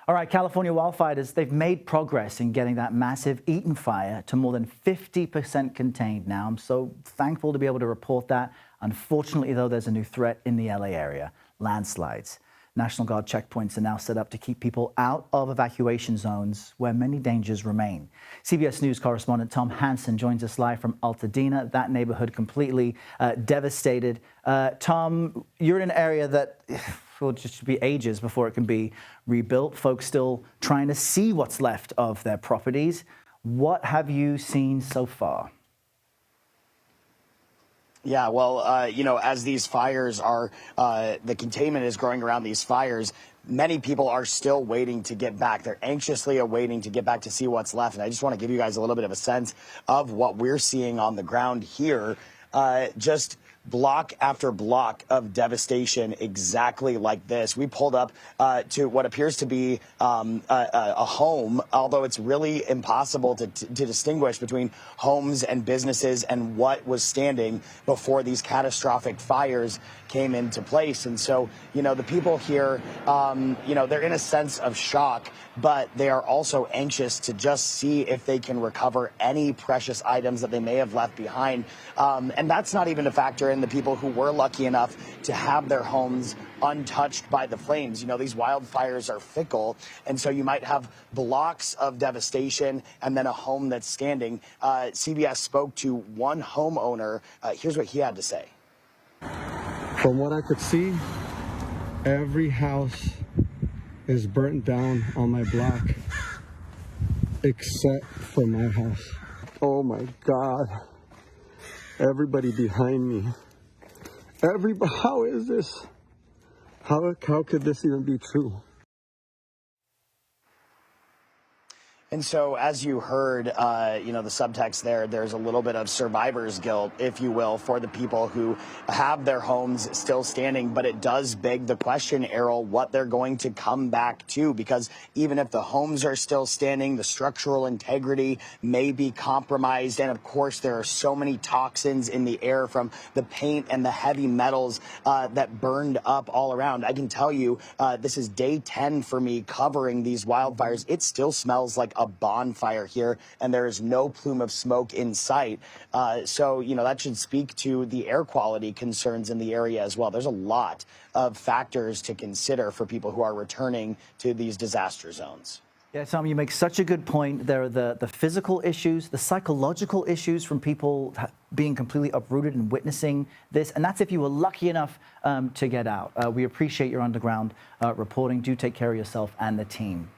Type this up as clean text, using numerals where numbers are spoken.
All right, California wildfires, they've made progress in getting that massive Eaton Fire to more than 50% contained now. I'm so thankful to be able to report that. Unfortunately, though, there's a new threat in the LA area, landslides. National Guard checkpoints are now set up to keep people out of evacuation zones where many dangers remain. CBS News correspondent Tom Hanson joins us live from Altadena, that neighborhood completely devastated. Tom, you're in an area that will just be ages before it can be rebuilt. Folks still trying to see what's left of their properties. What have you seen so far? Yeah, well, as these fires are, the containment is growing around these fires. Many people are still waiting to get back. They're anxiously awaiting to get back to see what's left. And I just want to give you guys a little bit of a sense of what we're seeing on the ground here. Just block after block of devastation exactly like this. We pulled up to what appears to be a home, although it's really impossible to distinguish between homes and businesses and what was standing before these catastrophic fires came into place. And so, the people here, they're in a sense of shock, but they are also anxious to just see if they can recover any precious items that they may have left behind. And that's not even a factor in the people who were lucky enough to have their homes untouched by the flames. These wildfires are fickle, and so you might have blocks of devastation and then a home that's standing. CBS spoke to one homeowner. Here's what he had to say. From what I could see, every house is burnt down on my block, except for my house. Oh my God. Everybody behind me. How is this? How could this even be true? And so, as you heard, the subtext there's a little bit of survivor's guilt, if you will, for the people who have their homes still standing. But it does beg the question, Errol, what they're going to come back to, because even if the homes are still standing, the structural integrity may be compromised. And of course, there are so many toxins in the air from the paint and the heavy metals that burned up all around. I can tell you, this is day 10 for me covering these wildfires. It still smells like a bonfire here, and there is no plume of smoke in sight. So, that should speak to the air quality concerns in the area as well. There's a lot of factors to consider for people who are returning to these disaster zones. Yeah, Tom, you make such a good point. There are the physical issues, the psychological issues from people being completely uprooted and witnessing this. And that's if you were lucky enough to get out. We appreciate your underground reporting. Do take care of yourself and the team.